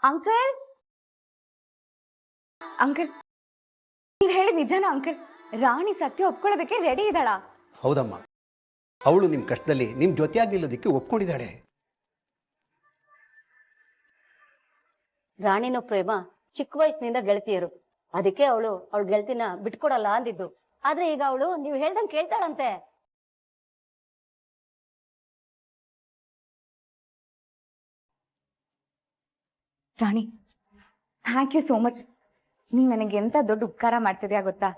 Uncle uncle ನೀವ್ ಹೇಳಿದ ನಿಜನಾ uncle? ರಾಣಿ ಸತ್ಯ ಒಪ್ಕೊಳ್ಳೋದಕ್ಕೆ ರೆಡಿ ಇದ್ದಾಳ? ಹೌದಮ್ಮ, ಅವಳು ನಿಮ್ಮ ಕಷ್ಟದಲ್ಲಿ ನಿಮ್ಮ ಜೊತೆಯಾಗಿಲ್ಲದಕ್ಕೆ ಒಪ್ಕೊಂಡಿದ್ದಾಳೆ. ರಾಣಿನೂ ಪ್ರೇಮ ಚಿಕ್ಕ ವಯಸ್ಸಿನಿಂದ ಗೆಳತಿಯರು, ಅದಕ್ಕೆ ಅವಳ ಗೆಳತಿನ ಬಿಟ್ಕೊಡಲ್ಲ ಅಂದಿದ್ದು. ಆದ್ರೆ ಈಗ ಅವಳು ನೀವು ಹೇಳ್ದಂಗೆ ಕೇಳ್ತಾಳಂತೆ. ರಾಣಿ, ಥ್ಯಾಂಕ್ ಯು ಸೋ ಮಚ್. ನೀನ್ ನನಗೆ ಎಂತ ದೊಡ್ಡ ಉಪಕಾರ ಮಾಡ್ತಿದ್ಯಾ ಗೊತ್ತಾ?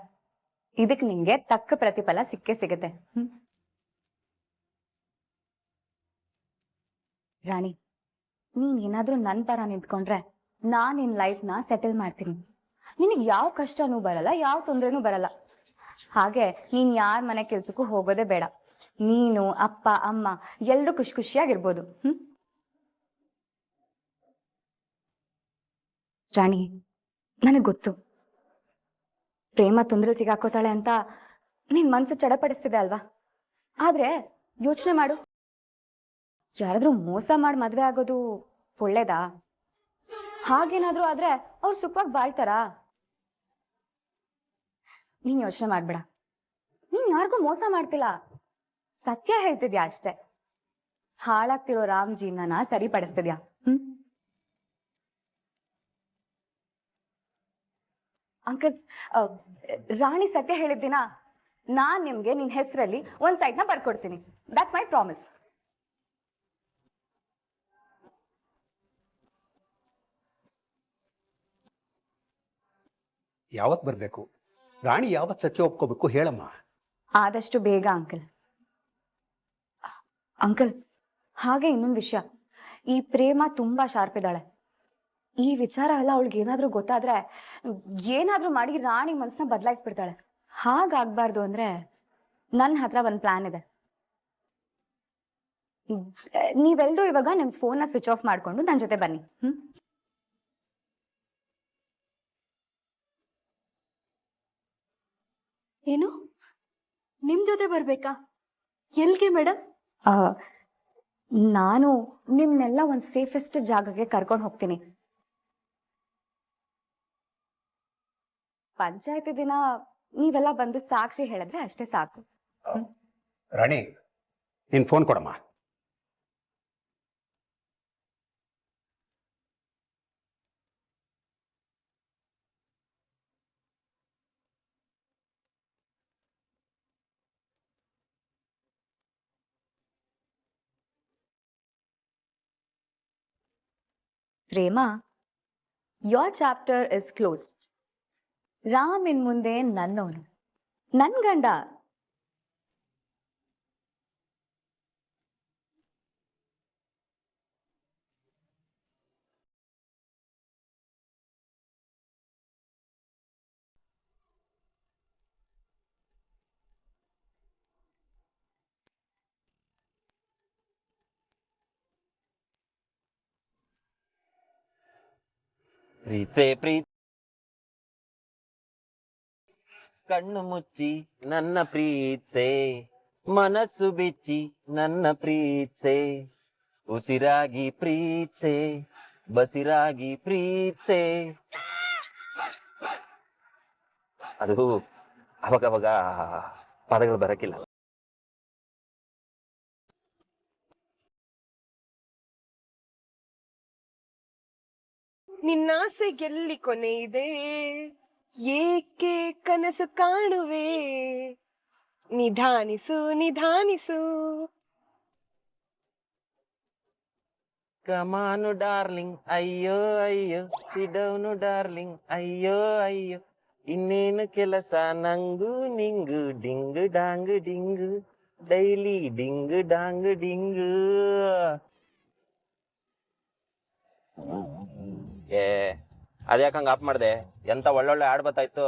ಇದಕ್ಕೆ ನಿಂಗೆ ತಕ್ಕ ಪ್ರತಿಫಲ ಸಿಕ್ಕೇ ಸಿಗುತ್ತೆ. ರಾಣಿ, ನೀನ್ ಏನಾದ್ರೂ ನನ್ನ ಪರ ನಿಂತ್ಕೊಂಡ್ರೆ ನಾನ್ ನಿನ್ ಲೈಫ್ನ ಸೆಟಲ್ ಮಾಡ್ತೀನಿ. ನಿನಗೆ ಯಾವ ಕಷ್ಟನೂ ಬರಲ್ಲ, ಯಾವ ತೊಂದ್ರೆನೂ ಬರಲ್ಲ. ಹಾಗೆ ನೀನ್ ಯಾರ ಮನೆ ಕೆಲ್ಸಕ್ಕೂ ಹೋಗೋದೇ ಬೇಡ. ನೀನು ಅಪ್ಪ ಅಮ್ಮ ಎಲ್ರೂ ಖುಷಿ ಖುಷಿಯಾಗಿರ್ಬೋದು. ರಾಣಿ, ನನಗ್ ಗೊತ್ತು ಪ್ರೇಮ ತೊಂದ್ರೆಲ್ ಸಿಗಾಕೋತಾಳೆ ಅಂತ ನಿನ್ ಮನ್ಸು ಚಡಪಡಿಸ್ತಿದೆ ಅಲ್ವಾ? ಆದ್ರೆ ಯೋಚನೆ ಮಾಡು, ಯಾರಾದ್ರೂ ಮೋಸ ಮಾಡಿ ಮದ್ವೆ ಆಗೋದು ಒಳ್ಳೇದಾ? ಹಾಗೇನಾದ್ರೂ ಆದ್ರೆ ಅವ್ರು ಸುಖವಾಗಿ ಬಾಳ್ತಾರಾ? ನೀನ್ ಯೋಚನೆ ಮಾಡ್ಬೇಡ. ನೀನ್ ಯಾರಿಗೂ ಮೋಸ ಮಾಡ್ತಿಲ್ಲ, ಸತ್ಯ ಹೇಳ್ತಿದ್ಯಾ ಅಷ್ಟೆ. ಹಾಳಾಗ್ತಿರೋ ರಾಮ್ ಜೀವನನ ಸರಿಪಡಿಸ್ತಿದ್ಯಾ. ಅಂಕಲ್, ರಾಣಿ ಸತ್ಯ ಹೇಳಿದ್ದಿನ ನಾನ್ ನಿಮ್ಗೆ ನಿನ್ ಹೆಸರಲ್ಲಿ ಒಂದ್ ಸೈಟ್ನ ಬರ್ಕೊಡ್ತೀನಿ. That's my promise. ಯಾವತ್ತು ಬರಬೇಕು? ರಾಣಿ ಯಾವತ್ತು ಸತ್ಯ ಒಪ್ಕೋಬೇಕು ಹೇಳಮ್ಮ. ಆದಷ್ಟು ಬೇಗ ಅಂಕಲ್. ಅಂಕಲ್, ಹಾಗೆ ಇನ್ನೊಂದು ವಿಷಯ, ಈ ಪ್ರೇಮ ತುಂಬಾ ಶಾರ್ಪ್ ಇದ್ದಾಳೆ. ಈ ವಿಚಾರ ಎಲ್ಲ ಅವಳಿಗೆ ಏನಾದ್ರೂ ಗೊತ್ತಾದ್ರೆ ಏನಾದ್ರೂ ಮಾಡಿ ರಾಣಿ ಮನ್ಸನ್ನ ಬದಲಾಯಿಸ್ಬಿಡ್ತಾಳೆ. ಹಾಗಾಗ್ಬಾರ್ದು ಅಂದ್ರೆ ನನ್ನ ಹತ್ರ ಒಂದು ಪ್ಲಾನ್ ಇದೆ. ನೀವೆಲ್ರೂ ಇವಾಗ ನಿಮ್ ಫೋನ್ನ ಸ್ವಿಚ್ ಆಫ್ ಮಾಡ್ಕೊಂಡು ನನ್ನ ಜೊತೆ ಬನ್ನಿ. ಏನು, ನಿಮ್ ಜೊತೆ ಬರ್ಬೇಕಾ? ಎಲ್ಗೆ ಮೇಡಮ್? ನಾನು ನಿಮ್ನೆಲ್ಲ ಒಂದು ಸೇಫೆಸ್ಟ್ ಜಾಗಕ್ಕೆ ಕರ್ಕೊಂಡು ಹೋಗ್ತೀನಿ. ಪಂಚಾಯತಿ ದಿನ ನೀವೆಲ್ಲ ಬಂದು ಸಾಕ್ಷಿ ಹೇಳಿದ್ರೆ ಅಷ್ಟೇ ಸಾಕು. ರಾಣಿ, ನಿನ್ ಫೋನ್ ಕೊಡಮ್ಮ. Prema, your chapter is closed. Ram ಇನ್ ಮುಂದೆ ನನ್ನವನು, ನನ್ ಗಂಡ. ಪ್ರೀತಿ ಕಣ್ಣು ಮುಚ್ಚಿ ನನ್ನ ಪ್ರೀತ್ಸೆ, ಮನಸ್ಸು ಬಿಚ್ಚಿ ನನ್ನ ಪ್ರೀತ್ಸೆ, ಉಸಿರಾಗಿ ಪ್ರೀತ್ಸೆ, ಬಸಿರಾಗಿ ಪ್ರೀತ್ಸೆ. ಅದು ಅವಾಗ ಪದಗಳು ಬರಕಿಲ್ಲ. ನಿನ್ನಾಸೆ ಗೆಲ್ಲಿ ಕೊನೆ ಇದೆ, ಏಕೆ ಕನಸು ಕಾಣುವೆ, ನಿಧಾನಿಸು ನಿಧಾನಿಸು. ಕಮಾನು ಡಾರ್ಲಿಂಗ್, ಅಯ್ಯೋ ಅಯ್ಯೋ, ಸಿಡೌನು ಡಾರ್ಲಿಂಗ್, ಅಯ್ಯೋ ಅಯ್ಯೋ, ಇನ್ನೇನು ಕೆಲಸ ನಂಗು ನಿಂಗು, ding dong ding, daily ding dong ding. ಅದ್ಯಾಕಂಗ ಆಪ್ ಮಾಡ್ದೆ? ಎಂತ ಒಳ್ಳೊಳ್ಳೆ ಹಾಡ್ ಬತ್ತಾಯ್ತು.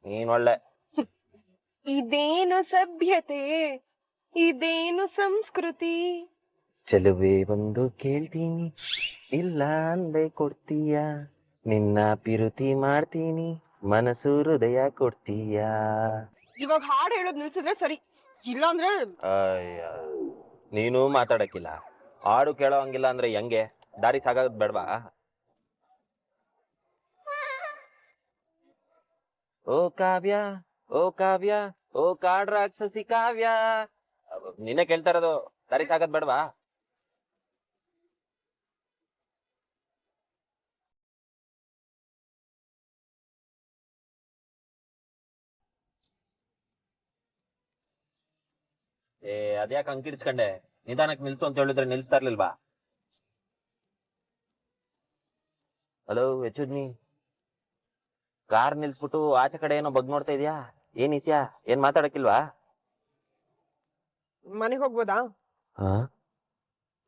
ನೀನ್ ಒಳ್ಳೆ. ಇದೇನು ಸಭ್ಯತೆ, ಇದೇನು ಸಂಸ್ಕೃತಿ. ಚೆಲುವೆ ಒಂದು ಕೇಳ್ತೀನಿ, ಇಲ್ಲ ಅಂದೆ ಕೊಡ್ತೀಯ, ನಿನ್ನ ಪಿರುತಿ ಮಾಡ್ತೀನಿ, ಮನಸ್ಸು ಹೃದಯ ಕೊಡ್ತೀಯ. ಇವಾಗ ಹಾಡು ಹೇಳೋದ್ ನಿಲ್ಸಿದ್ರೆ ಸರಿ, ಇಲ್ಲಾಂದ್ರೆ ಅಯ್ಯ, ನೀನು ಮಾತಾಡಕ್ಕಿಲ್ಲ, ಹಾಡು ಕೇಳೋ ಹಂಗಿಲ್ಲ ಅಂದ್ರೆ ಹೆಂಗೆ? ದಾರಿ ಸಾಗೋದ್ ಬೇಡ್ವಾ? ಓ ಕಾವ್ಯ, ಓ ಕಾವ್ಯ, ಓ ಕಾಡ್ ರಾಕ್ಷಸಿ ಕಾವ್ಯ. ನಿನ್ನೆ ಕೇಳ್ತಾ ಇರೋದು, ದಾರಿ ತಾಕತ್ ಬೇಡವಾ? ಅದ್ಯಾಕೆ ಅಂಕಿಡ್ಸ್ಕೊಂಡೆ? ನಿಧಾನಕ್ಕೆ ನಿಲ್ಸು ಅಂತ ಹೇಳಿದ್ರೆ ನಿಲ್ಸ್ತಾ ಇರ್ಲಿಲ್ವಾ? ಹಲೋ ಯಚುದ್ನಿ, ಕಾರ್ ನಿಲ್ಸ್ಬಿಟ್ಟು ಆಚೆ ಕಡೆ ಏನೋ ಬಗ್ ನೋಡ್ತಾ ಇದೀಯಾ? ಏನ್ ಇಸ್ಯಾ? ಏನ್ ಮಾತಾಡಕ್ಕಿಲ್ವಾ? ಮನೆಗೆ ಹೋಗ್ಬೋದಾ? ಹ,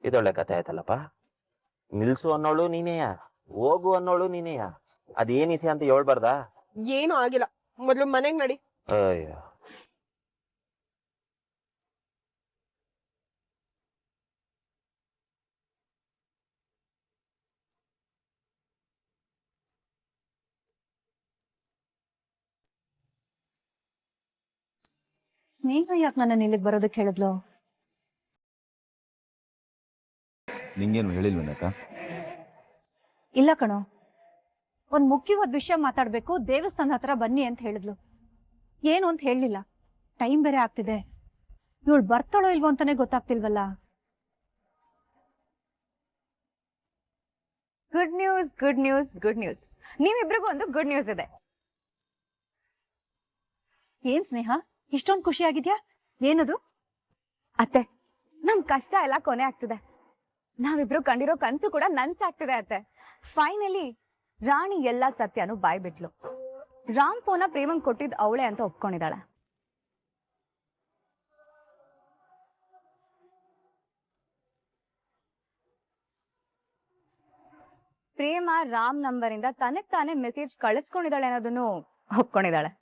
ಇದೊಳ್ಳೆ ಕತೆ ಆಯ್ತಲ್ಲಪ್ಪ. ನಿಲ್ಸು ಅನ್ನೋಳು ನೀನೇಯ, ಹೋಗು ಅನ್ನೋಳು ನೀನೇಯ. ಅದೇನ್ ಇಸ್ಯಾ ಅಂತ ಹೇಳ್ಬಾರ್ದಾ? ಏನು ಆಗಿಲ್ಲ, ಮೊದ್ಲು ಮನೆಗ್ ನಡಿ. ಅಯ್ಯೋ, ಸ್ನೇಹ ಯಾಕೆ ನನ್ನ ಇಲ್ಲಿಗೆ ಬರೋದಕ್ಕೆ ಹೇಳಿದ್ಲು? ನಿಂಗೇನು ಹೇಳಿಲ್ವೇನಕ್ಕ? ಇಲ್ಲ ಕಣೋ, ಒಂದ್ ಮುಖ್ಯವಾದ ವಿಷಯ ಮಾತಾಡ್ಬೇಕು, ದೇವಸ್ಥಾನದ ಹತ್ರ ಬನ್ನಿ ಅಂತ ಹೇಳಿದ್ಲು. ಏನು ಅಂತ ಹೇಳಲಿಲ್ಲ. ಟೈಮ್ ಬೇರೆ ಆಗ್ತಿದೆ. ಇವಳು ಬರ್ತಾಳೋ ಇಲ್ವೋ ಅಂತಾನೆ ಗೊತ್ತಾಗ್ತಿಲ್ವಲ್ಲ. Good news, good news, good news. ನೀವಿಬ್ರಿಗೂ ಒಂದು ಗುಡ್ ನ್ಯೂಸ್ ಇದೆ. ಏನ್ ಸ್ನೇಹ, ಇಷ್ಟೊಂದು ಖುಷಿ ಆಗಿದ್ಯಾ? ಏನದು? ಅತ್ತೆ, ನಮ್ ಕಷ್ಟ ಎಲ್ಲ ಕೊನೆ ಆಗ್ತಿದೆ. ನಾವಿಬ್ರು ಕಂಡಿರೋ ಕನ್ಸು ಕೂಡ ನನ್ಸಾಗ್ತಿದೆ ಅತ್ತೆ. ಫೈನಲಿ ರಾಣಿ ಎಲ್ಲಾ ಸತ್ಯನೂ ಬಾಯ್ಬಿಟ್ಲು. ರಾಮ್ ಫೋನ ಪ್ರೇಮಂಗ್ ಕೊಟ್ಟಿದ್ ಅವಳೆ ಅಂತ ಒಪ್ಕೊಂಡಿದ್ದಾಳೆ. ಪ್ರೇಮ ರಾಮ್ ನಂಬರ್ ಇಂದ ತನಗ್ ತಾನೇ ಮೆಸೇಜ್ ಕಳಿಸ್ಕೊಂಡಿದ್ದಾಳೆ ಅನ್ನೋದನ್ನು ಒಪ್ಕೊಂಡಿದ್ದಾಳೆ.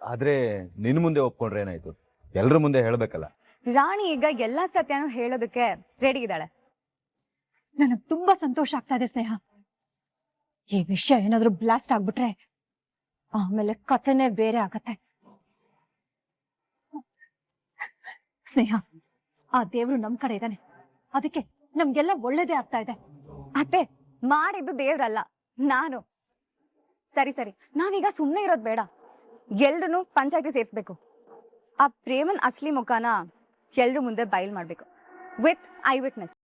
ಆದ್ರೆ ನಿನ್ ಮುಂದೆ ಒಪ್ಕೊಂಡ್ರೆ ಏನಾಯ್ತು? ಎಲ್ರ ಮುಂದೆ ಹೇಳ್ಬೇಕಲ್ಲ. ರಾಣಿ ಈಗ ಎಲ್ಲಾ ಸತ್ಯನೂ ಹೇಳೋದಕ್ಕೆ ರೆಡಿ ಇದ್ದಾಳೆ. ನನಗ್ ತುಂಬಾ ಸಂತೋಷ ಆಗ್ತಾ ಇದೆ ಸ್ನೇಹ. ಈ ವಿಷಯ ಏನಾದ್ರೂ ಬ್ಲಾಸ್ಟ್ ಆಗ್ಬಿಟ್ರೆ ಆಮೇಲೆ ಕಥೆನೇ ಬೇರೆ ಆಗತ್ತೆ. ಸ್ನೇಹ, ಆ ದೇವ್ರು ನಮ್ ಕಡೆ ಇದ್ದಾನೆ. ಅದಕ್ಕೆ ನಮ್ಗೆಲ್ಲ ಒಳ್ಳೇದೇ ಆಗ್ತಾ ಇದೆ. ಅತ್ತೆ, ಮಾಡಿದ್ದು ದೇವ್ರಲ್ಲ, ನಾನು. ಸರಿ ಸರಿ, ನಾವೀಗ ಸುಮ್ನೆ ಇರೋದ್ ಬೇಡ. ಎಲ್ರು ಪಂಚಾಯತಿ ಸೇರ್ಸ್ಬೇಕು. ಆ ಪ್ರೇಮನ್ ಅಸ್ಲಿ ಮುಖಾನ ಎಲ್ರು ಮುಂದೆ ಬಯಲ್ ಮಾಡ್ಬೇಕು, ವಿತ್ ಐ ವಿಟ್ನೆಸ್.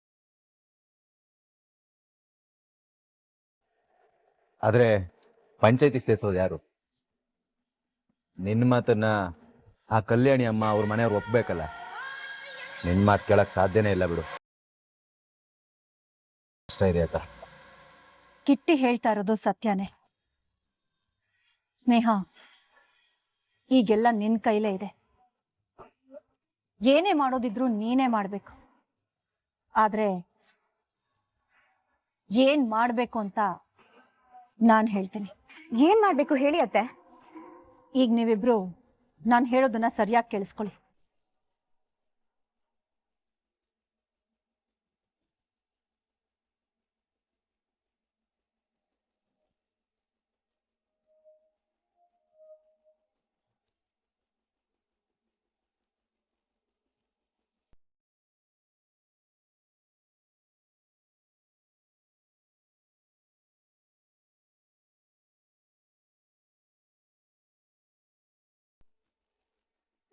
ಆದ್ರೆ ಪಂಚಾಯತಿಗೆ ಸೇರ್ಸೋದು ಯಾರು? ನಿನ್ನ ಮಾತನ್ನ ಆ ಕಲ್ಯಾಣಿ ಅಮ್ಮ ಅವ್ರ ಮನೆಯವ್ರು ಒಪ್ಬೇಕಲ್ಲ. ನಿನ್ ಮಾತು ಕೇಳಕ್ ಸಾಧ್ಯನೇ ಇಲ್ಲ ಬಿಡು. ಅಷ್ಟ ಇದೆ ಅಕ್ಕ. ಕಿಟ್ಟಿ ಹೇಳ್ತಾ ಇರೋದು ಸತ್ಯನೇ ಸ್ನೇಹ. ಈಗೆಲ್ಲ ನಿನ್ ಕೈಲೇ ಇದೆ. ಏನೇ ಮಾಡೋದಿದ್ರು ನೀನೇ ಮಾಡ್ಬೇಕು. ಆದ್ರೆ ಏನ್ ಮಾಡ್ಬೇಕು ಅಂತ ನಾನ್ ಹೇಳ್ತೀನಿ. ಏನ್ ಮಾಡ್ಬೇಕು ಹೇಳಿ ಅತ್ತೆ? ಈಗ ನೀವಿಬ್ರು ನಾನು ಹೇಳೋದನ್ನ ಸರಿಯಾಗಿ ಕೇಳಿಸ್ಕೊಳ್ಳಿ.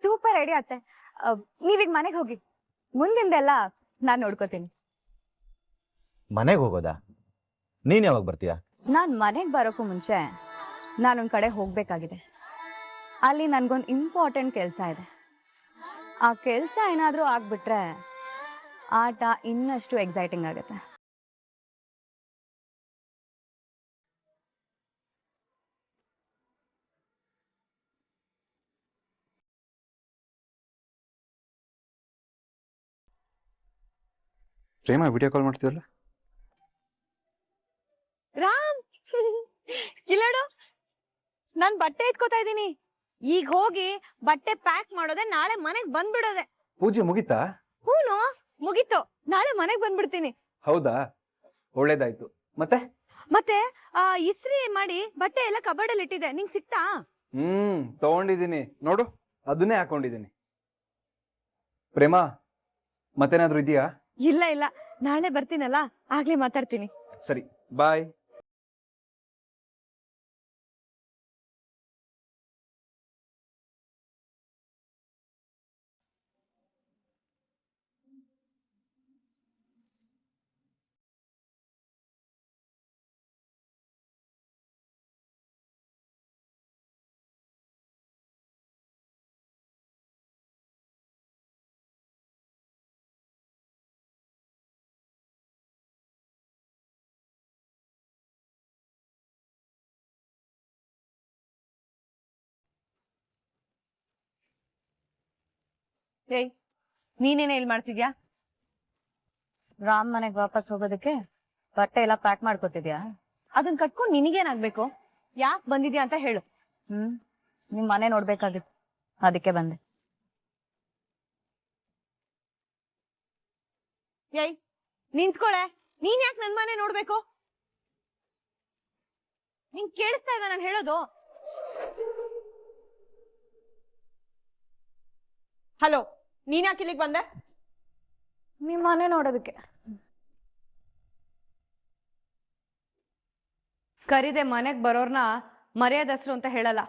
ಸೂಪರ್ ಐಡಿಯಾ ಅತ್ತೆ. ನೀವೀಗ ಮನೆಗೆ ಹೋಗಿ, ಮುಂದಿಂದೆಲ್ಲ ನಾನ್ ನೋಡ್ಕೋತೀನಿ. ಮನೆಗೆ ಹೋಗೋದಾ? ನೀನ್ ಯಾವಾಗ ಬರ್ತೀಯಾ? ನಾನ್ ಮನೆಗ್ ಬರೋಕ್ಕೂ ಮುಂಚೆ ನಾನೊಂದ್ ಕಡೆ ಹೋಗ್ಬೇಕಾಗಿದೆ. ಅಲ್ಲಿ ನನ್ಗೊಂದು ಇಂಪಾರ್ಟೆಂಟ್ ಕೆಲಸ ಇದೆ. ಆ ಕೆಲಸ ಏನಾದ್ರೂ ಆಗ್ಬಿಟ್ರೆ ಆಟ ಇನ್ನಷ್ಟು ಎಕ್ಸೈಟಿಂಗ್ ಆಗುತ್ತೆ. ಪ್ರೇಮ ವಿಡಿಯೋ ಕಾಲ್ ಮಾಡ್ತಿದ್ದಲ್ಲ? ರಾಮ್, ಇಲ್ಲೋಡು, ನಾನ್ ಬಟ್ಟೆ ಎತ್ಕೋತಾ ಇದ್ದೀನಿ. ಈಗ ಹೋಗಿ ಬಟ್ಟೆ ಪ್ಯಾಕ್ ಮಾಡೋದೆ, ನಾಳೆ ಮನೆಗ್ ಬಂದ್ಬಿಡೋದೆ. ಪೂಜೆ ಮುಗಿತಾ? ಹೂನು, ಮುಗೀತು. ನಾಳೆ ಮನೆಗ್ ಬಂದ್ಬಿಡ್ತೀನಿ. ಹೌದಾ, ಒಳ್ಳೇದಾಯ್ತು. ಮತ್ತೆ ಮತ್ತೆ ಇಸ್ತ್ರಿ ಮಾಡಿ ಬಟ್ಟೆ ಎಲ್ಲ ಕಬರ್ಡಲ್ಲಿ ಇಟ್ಟಿದೆ, ನಿಂಗ್ ಸಿಕ್ತಾ? ತಗೊಂಡಿದ್ದೀನಿ ನೋಡು, ಅದನ್ನೇ ಹಾಕೊಂಡಿದ್ದೀನಿ. ಪ್ರೇಮ, ಮತ್ತೇನಾದ್ರೂ ಇದೆಯಾ? ಇಲ್ಲ ಇಲ್ಲ, ನಾಳೆ ಬರ್ತೀನಲ್ಲ ಆಗ್ಲೇ ಮಾತಾಡ್ತೀನಿ. ಸರಿ ಬಾಯ್. ಏಯ್, ನೀನೇನೇ ಇಲ್ಲಿ ಮಾಡ್ತಿದ್ಯಾ? ರಾಮ್ ಮನೆಗ್ ವಾಪಸ್ ಹೋಗೋದಕ್ಕೆ ಬಟ್ಟೆ ಎಲ್ಲ ಪ್ಯಾಕ್ ಮಾಡ್ಕೊತಿದ್ಯಾ? ಅದನ್ನ ಕಟ್ಕೊಂಡು ನಿನಗೇನಾಗ್ಬೇಕು? ಯಾಕೆ ಬಂದಿದ್ಯಾ ಅಂತ ಹೇಳು. ನಿಮ್ ಮನೆ ನೋಡ್ಬೇಕಾಗಿತ್ತು, ಅದಕ್ಕೆ ಬಂದೆ. ಏಯ್, ನಿಂತ್ಕೊಳೆ. ನೀನ್ ಯಾಕೆ ನನ್ ಮನೆ ನೋಡ್ಬೇಕು? ನಿಂಗ್ ಕೇಳಿಸ್ತಾ ಇದ್ದ ನಾನು ಹೇಳೋದು? ಹಲೋ, ನೀನ್ ಯಾಕೆ ಇಲ್ಲಿಗೆ ಬಂದೆ? ನಿಮ್ ಮನೆ ನೋಡೋದಕ್ಕೆ. ಕರಿದೆ ಮನೆಗ್ ಬರೋರ್ನ ಮರ್ಯಾದಸ್ರು ಅಂತ ಹೇಳಲ್ಲ.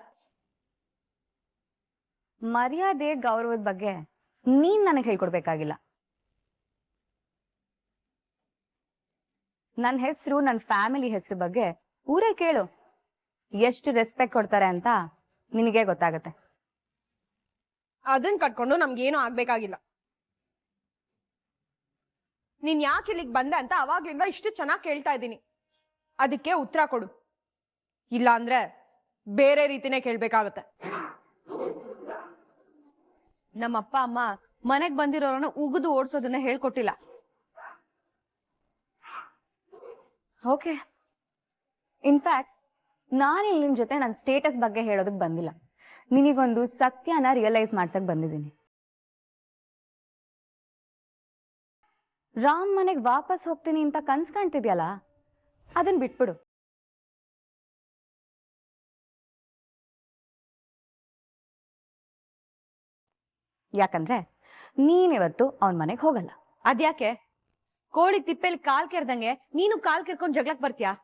ಮರ್ಯಾದೆ ಗೌರವದ ಬಗ್ಗೆ ನೀನ್ ನನಗೆ ಹೇಳ್ಕೊಡ್ಬೇಕಾಗಿಲ್ಲ. ನನ್ನ ಹೆಸರು, ನನ್ನ ಫ್ಯಾಮಿಲಿ ಹೆಸರು ಬಗ್ಗೆ ಊರಲ್ಲಿ ಕೇಳು. ಎಷ್ಟು ರೆಸ್ಪೆಕ್ಟ್ ಕೊಡ್ತಾರೆ ಅಂತ ನಿನಗೆ ಗೊತ್ತಾಗತ್ತೆ. ಅದನ್ ಕಟ್ಕೊಂಡು ನಮ್ಗೇನು ಆಗ್ಬೇಕಾಗಿಲ್ಲ. ನೀನ್ ಯಾಕೆ ಇಲ್ಲಿಗೆ ಬಂದೆ ಅಂತ ಅವಾಗ್ಲಿಂದ ಇಷ್ಟು ಚೆನ್ನಾಗಿ ಕೇಳ್ತಾ ಇದ್ದೀನಿ. ಅದಕ್ಕೆ ಉತ್ತರ ಕೊಡು, ಇಲ್ಲ ಅಂದ್ರೆ ಬೇರೆ ರೀತಿನೇ ಕೇಳ್ಬೇಕಾಗತ್ತೆ. ನಮ್ಮಪ್ಪ ಅಮ್ಮ ಮನೆಗ್ ಬಂದಿರೋರನ್ನ ಉಗಿದು ಓಡಿಸೋದನ್ನ ಹೇಳ್ಕೊಟ್ಟಿಲ್ಲ. ಓಕೆ, ಇನ್ಫ್ಯಾಕ್ಟ್ ನಾನು ಇಲ್ಲಿ ನಿನ್ ಜೊತೆ ನನ್ನ ಸ್ಟೇಟಸ್ ಬಗ್ಗೆ ಹೇಳೋದಕ್ ಬಂದಿಲ್ಲ. ನಿನಗೊಂದು ಸತ್ಯನ ರಿಯಲೈಸ್ ಮಾಡ್ಸಕ್ ಬಂದಿದ್ದೀನಿ. ರಾಮ್ ಮನೆಗ್ ವಾಪಸ್ ಹೋಗ್ತೀನಿ ಅಂತ ಕನ್ಸ್ ಕಾಣ್ತಿದ್ಯಲ್ಲ, ಅದನ್ ಬಿಟ್ಬಿಡು. ಯಾಕಂದ್ರೆ ನೀನಿವತ್ತು ಅವನ್ ಮನೆಗ್ ಹೋಗಲ್ಲ. ಅದ್ಯಾಕೆ? ಕೋಳಿ ತಿಪ್ಪೆಲಿ ಕಾಲ್ ಕೆರ್ದಂಗೆ ನೀನು ಕಾಲ್ ಕೆರ್ಕೊಂಡ್ ಜಗ್ಲಕ್ ಬರ್ತೀಯಾ?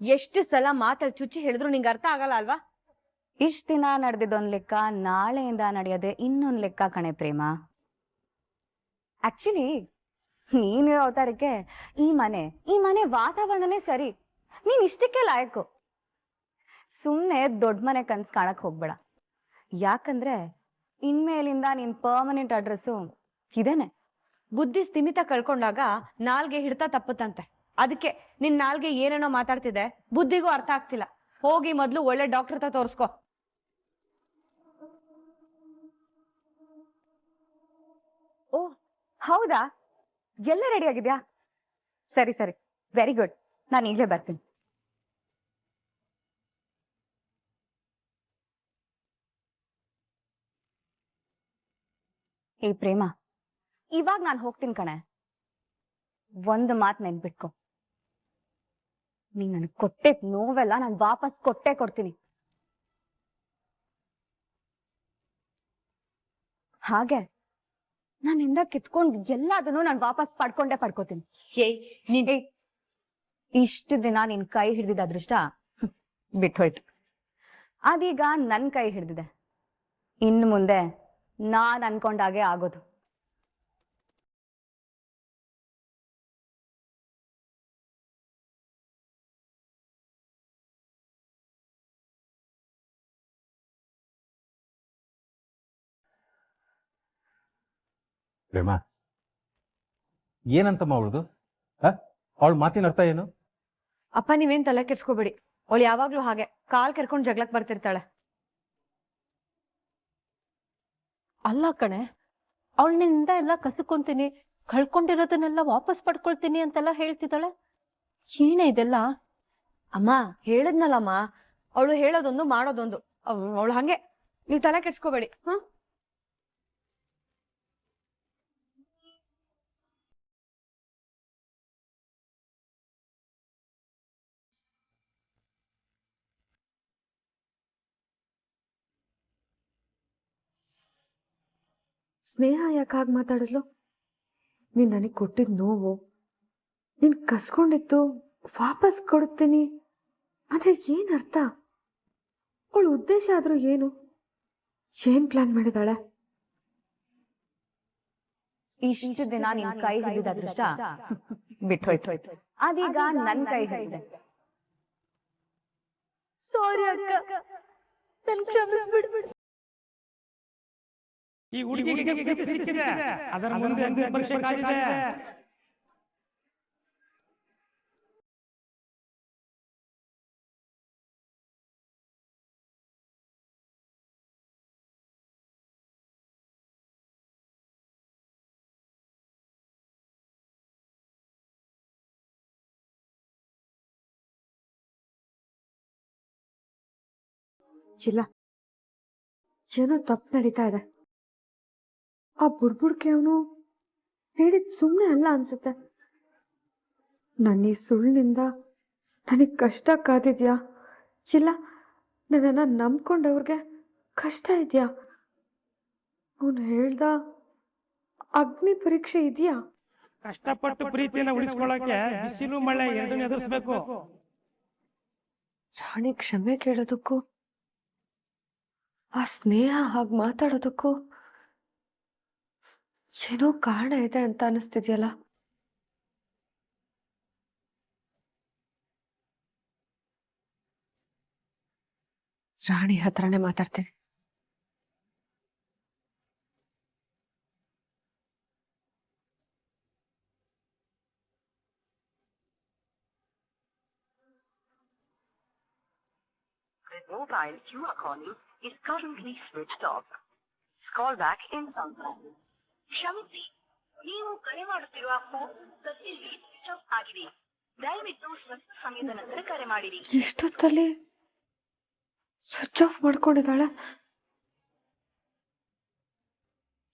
ಎಷ್ಟು ಸಲ ಮಾತಲ್ಲಿ ಚುಚ್ಚಿ ಹೇಳಿದ್ರು ನಿಂಗೆ ಅರ್ಥ ಆಗಲ್ಲ ಅಲ್ವಾ? ಇಷ್ಟ ದಿನ ನಡೆದಿದ್ದೊಂದ್ ಲೆಕ್ಕ, ನಾಳೆಯಿಂದ ನಡೆಯೋದೆ ಇನ್ನೊಂದ್ ಲೆಕ್ಕ ಕಣೆ ಪ್ರೇಮ. ಆಕ್ಚುಲಿ ನೀನಿರೋ ಅವತಾರಕ್ಕೆ ಈ ಮನೆ ವಾತಾವರಣನೇ ಸರಿ. ನೀನ್ ಇಷ್ಟಕ್ಕೆ ಲಾಯಕು. ಸುಮ್ನೆ ದೊಡ್ಡ ಮನೆ ಕನ್ಸ್ ಕಾಣಕ್ ಹೋಗ್ಬೇಡ. ಯಾಕಂದ್ರೆ ಇನ್ಮೇಲಿಂದ ನಿನ್ ಪರ್ಮನೆಂಟ್ ಅಡ್ರೆಸ್ಸು ಇದೇನೆ. ಬುದ್ಧಿ ಸ್ಥಿಮಿತ ಕಳ್ಕೊಂಡಾಗ ನಾಲ್ಗೆ ಹಿಡ್ತಾ ತಪ್ಪುತ್ತಂತೆ. ಅದಕ್ಕೆ ನಿನ್ ನಾಲ್ಗೆ ಏನೇನೋ ಮಾತಾಡ್ತಿದೆ, ಬುದ್ಧಿಗೂ ಅರ್ಥ ಆಗ್ತಿಲ್ಲ. ಹೋಗಿ ಮೊದ್ಲು ಒಳ್ಳೆ ಡಾಕ್ಟರ್ ಹತ್ರ ತೋರ್ಸ್ಕೊ. ಓ ಹೌದಾ? ಎಲ್ಲ ರೆಡಿ ಆಗಿದ್ಯಾ? ಸರಿ ಸರಿ, ವೆರಿ ಗುಡ್. ನಾನು ಈಗಲೇ ಬರ್ತೀನಿ. ಏ ಪ್ರೇಮ, ಇವಾಗ ನಾನು ಹೋಗ್ತೀನಿ ಕಣೆ. ಒಂದು ಮಾತು ನೆನ್ಪಿಟ್ಕೊ, ನೀನ್ ನನಗೆ ಕೊಟ್ಟೆ ನೋವೆಲ್ಲ ನಾನು ವಾಪಸ್ ಕೊಟ್ಟೆ ಕೊಡ್ತೀನಿ. ಹಾಗೆ ನಾನಿಂದ ಕಿತ್ಕೊಂಡು ಎಲ್ಲದನ್ನು ನಾನು ವಾಪಸ್ ಪಡ್ಕೋತೀನಿ. ಇಷ್ಟು ದಿನ ನಿನ್ ಕೈ ಹಿಡ್ದಿದ್ದ ಅದೃಷ್ಟ ಬಿಟ್ಟೋಯ್ತು. ಅದೀಗ ನನ್ ಕೈ ಹಿಡ್ದಿದೆ. ಇನ್ನು ಮುಂದೆ ನಾನ್ ಅನ್ಕೊಂಡಾಗೆ ಆಗೋದು. ಪ್ರೇಮ, ಏನಂತಮ್ಮ ಅವಳದು? ಅವಳ ಮಾತಿನ ಅರ್ಥ ಏನು? ಅಪ್ಪ ನೀವೇನ್ ತಲೆ ಕೆಡ್ಸ್ಕೋಬೇಡಿ. ಅವಳು ಯಾವಾಗ್ಲೂ ಹಾಗೆ ಕಾಲ್ ಕೆರ್ಕೊಂಡ್ ಜಗ್ಲಕ್ ಬರ್ತಿರ್ತಾಳೆ. ಅಲ್ಲ ಕಣೆ, ಅವಳಿನಿಂದ ಎಲ್ಲ ಕಸ್ಕೊಂತೀನಿ, ಕಳ್ಕೊಂಡಿರೋದನ್ನೆಲ್ಲ ವಾಪಸ್ ಪಡ್ಕೊಳ್ತೀನಿ ಅಂತೆಲ್ಲ ಹೇಳ್ತಿದ್ದಾಳೆ. ಏನೇ ಇದೆಲ್ಲ? ಅಮ್ಮ ಹೇಳಿದ್ನಲ್ಲಮ್ಮ, ಅವಳು ಹೇಳೋದೊಂದು ಮಾಡೋದೊಂದು. ಅವಳು ಹಂಗೆ, ನೀವ್ ತಲೆ ಕೆಡ್ಸ್ಕೋಬೇಡಿ. ಸ್ನೇಹ ಯಾಕಾಗ್ ಮಾತಾಡಿದ್ಲು? ನೀನು ನನಗೆ ಕೊಟ್ಟಿದ್ದ ನೋವು ನೀನು ಕಸ್ಕೊಂಡಿದ್ದು ವಾಪಸ್ ಕೊಡ್ತೀನಿ ಆದರೆ ಏನು ಅರ್ಥ? ಅವಳ ಉದ್ದೇಶ ಆದರೂ ಏನು? ಏನು ಪ್ಲಾನ್ ಮಾಡಿದಾಳೆ? ಇಷ್ಟು ದಿನ ನಿನ್ ಕೈ ಹಿಡಿದ ಅದೃಷ್ಟ ಬಿಟ್ಟೋಯ್ತು. ಅದೀಗ ನನ್ ಕೈ ಹಿಡಿದೆ. ಸಾರಿ ಅಕ್ಕ, ನನ್ ಕ್ಷಮಿಸ್ಬಿಡು. ಈ ಹುಡುಗಿಗೆ ಪ್ರೀತಿ ಸಿಕ್ಕಿದೆ, ಅದರ ಮುಂದೆ ಅಂತಿಮ ಪರೀಕ್ಷೆ ಕಾದಿದೆ. ಚಿಲ್ಲ, ಏನೋ ತಪ್ಪು ನಡೀತಾ ಇದೆ. ಆ ಬುಡ್ಬುಡ್ಕೆ ಅವನು ಹೇಳಿದ್ ಸುಮ್ಮನೆ ಅಲ್ಲ ಅನ್ಸುತ್ತೆ. ನನ್ನ ಈ ಸುಳ್ಳಿನಿಂದ ನನಗೆ ಕಷ್ಟ ಕಾದಿದ್ಯಾ? ಇಲ್ಲ ನನ್ನನ್ನು ನಂಬ್ಕೊಂಡವ್ರಿಗೆ ಕಷ್ಟ ಇದೆಯಾ? ಅವನು ಹೇಳ್ದ ಅಗ್ನಿ ಪರೀಕ್ಷೆ ಇದೆಯಾ? ಕಷ್ಟಪಟ್ಟು ಪ್ರೀತಿಯನ್ನು ಉಳಿಸ್ಕೊಳ್ಳೋಕೆ ಬಿಸಿಲು ಮಳೆ ಎರಡನ್ನೂ ಎದುರಿಸಬೇಕು. ರಾಣಿ ಕ್ಷಮೆ ಕೇಳೋದಕ್ಕೂ ಆ ಸ್ನೇಹ ಹಾಗೆ ಮಾತಾಡೋದಕ್ಕೂ ಏನೋ ಕಾರಣ ಇದೆ ಅಂತ ಅನಿಸ್ತಿದ್ಯಲ್ಲ. ರಾಣಿ ಹತ್ರನೇ ಮಾತಾಡ್ತೀನಿ. Mobile you are calling is currently switched off. Call back in some time. ಕ್ಷಮಿಸಿ, ನೀವು ಕರೆ ಮಾಡುತ್ತಿರುವ ಫೋನ್ ಸದ್ಯದಲ್ಲಿ ಸ್ವಿಚ್ ಆಫ್ ಆಗಿದೆ. ದಯವಿಟ್ಟು ಸ್ವಲ್ಪ ಸಮಯದ ನಂತರ ಕರೆ ಮಾಡಿರಿ. ಇಷ್ಟೊತ್ತಲ್ಲಿ ಸ್ವಿಚ್ ಆಫ್ ಮಾಡ್ಕೊಂಡಿದ್ದಾಳೆ.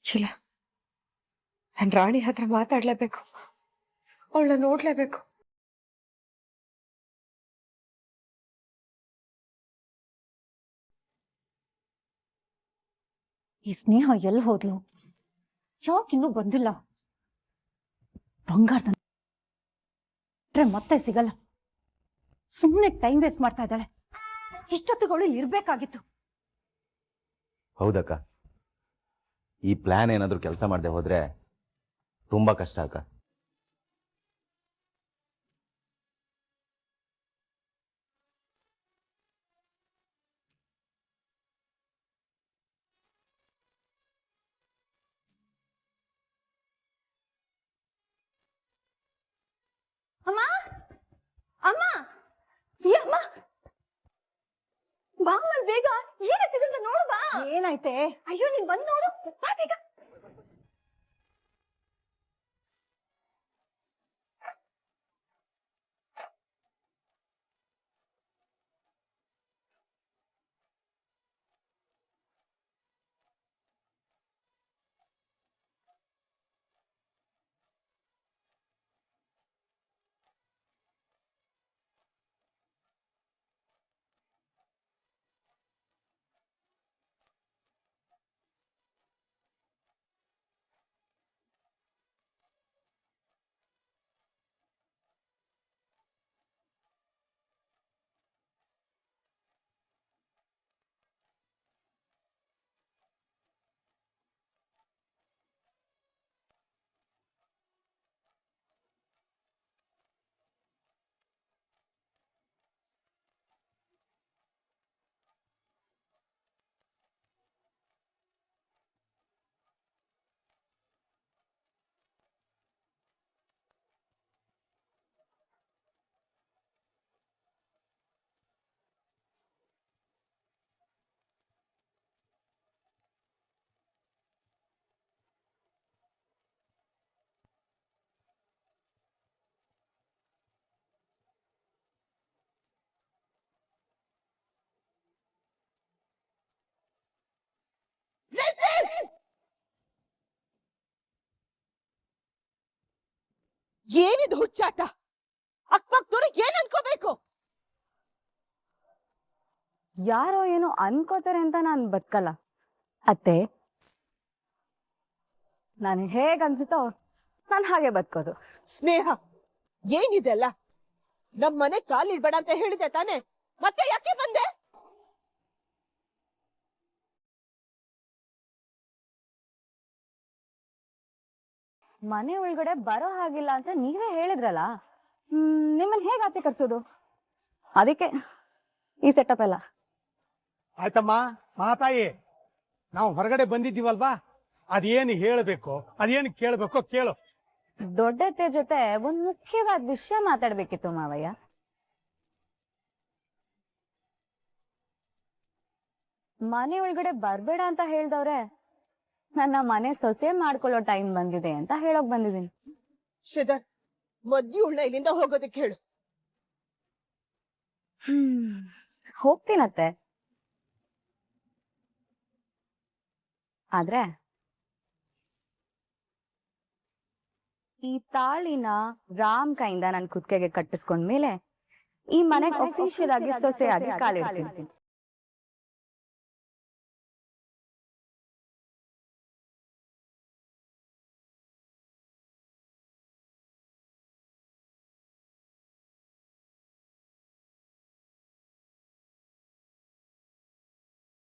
ಚಿಲ್ಲ, ನಾನು ರಾಣಿ ಹತ್ರ ಮಾತಾಡ್ಲೇಬೇಕು, ಅವಳನ್ನ ನೋಡ್ಲೇಬೇಕು. ಈ ಸ್ನೇಹ ಎಲ್ಲಿ ಹೋದ್ಲು? ಯಾಕಿನ್ನೂ ಬಂದಿಲ್ಲ? ಬಂಗಾರದ ಮತ್ತೆ ಸಿಗಲ್ಲ. ಸುಮ್ಮನೆ ಟೈಮ್ ವೇಸ್ಟ್ ಮಾಡ್ತಾ ಇದ್ದಾಳೆ. ಇಷ್ಟೊತ್ತುಗಳು ಇರ್ಬೇಕಾಗಿತ್ತು. ಹೌದಕ್ಕ, ಈ ಪ್ಲಾನ್ ಏನಾದರೂ ಕೆಲಸ ಮಾಡದೆ ಹೋದ್ರೆ ತುಂಬಾ ಕಷ್ಟ ಅಕ್ಕ. ಅಮ್ಮ, ಅಮ್ಮ, ಈ ಅಮ್ಮ, ಬಾ ಅಮ್ಮ ಬೇಗ. ಏನಾಗ್ತಿದೆ ಅಂತ ನೋಡು ಬಾ. ಏನಾಯ್ತೆ? ಅಯ್ಯೋ ನೀನ್ ಬಂದ್ ನೋಡು, ಬಾ ಬೇಗ. ಏನಿದು ಹುಚ್ಚಾಟ? ಅಕ್ಕಪಕ್ಕದವ್ರು ಏನ್ ಅನ್ಕೋಬೇಕು? ಯಾರೋ ಏನೋ ಅನ್ಕೋತಾರೆ ಅಂತ ನಾನು ಬದುಕಲ್ಲ ಅತ್ತೆ. ನಾನು ಹೇಗ್ ಅನ್ಸುತ್ತೋ ನಾನು ಹಾಗೆ ಬದುಕೋದು. ಸ್ನೇಹ, ಏನಿದೆಲ್ಲ? ನಮ್ ಮನೆ ಕಾಲಿಡ್ಬೇಡ ಅಂತ ಹೇಳಿದೆ ತಾನೆ, ಮತ್ತೆ ಯಾಕೆ ಬಂದೆ? ಮನೆ ಒಳಗಡೆ ಬರೋ ಹಾಗಿಲ್ಲ ಅಂತ ನೀವೇ ಹೇಳಿದ್ರಲ್ಲ, ನಿಮ್ಮನ್ನ ಹೇಗೆ ಆಚೆ ಕರ್ಸೋದು? ಅದಕ್ಕೆ ಈ ಸೆಟಪ್ ಎಲ್ಲ. ಆಯ್ತಮ್ಮ ಮಹಾತಾಯಿ, ನಾವು ಹೊರಗಡೆ ಬಂದಿದ್ದೀವಲ್ವಾ, ಅದೇನು ಹೇಳಬೇಕು ಅದೇನು ಕೇಳಬೇಕೋ ಕೇಳು. ದೊಡ್ಡತ್ತೆ ಜೊತೆ ಒಂದ್ ಮುಖ್ಯವಾದ ವಿಷಯ ಮಾತಾಡ್ಬೇಕಿತ್ತು ಮಾವಯ್ಯ. ಮನೆ ಒಳಗಡೆ ಬರ್ಬೇಡ ಅಂತ ಹೇಳ್ದವ್ರೆ, ನನ್ನ ಮನೆ ಸೊಸೆ ಮಾಡ್ಕೊಳ್ಳೋ ಟೈಮ್ ಬಂದಿದೆ ಅಂತ ಹೇಳೋಕ್ ಬಂದಿದ್ದೀನಿ. ಶ್ರೀಧರ್, ಮದ್ಯುಳ್ನ ಇಲ್ಲಿಂದ ಹೋಗೋದಕ್ಕೆ ಹೇಳು. ಹೋಗ್ತೀನತ್ತೆ. ಆದ್ರೆ ಈ ತಾಳಿನ ರಾಮ್ ಕೈಯಿಂದ ನನ್ ಕುತ್ತಿಗೆಗೆ ಕಟ್ಟಿಸ್ಕೊಂಡ್ಮೇಲೆ ಈ ಮನೆಗೆ ಅಫಿಷಿಯಲ್ ಆಗಿ ಸೊಸೆಯಾಗಿ ಕಾಲಿಡ್ತೀನಿ.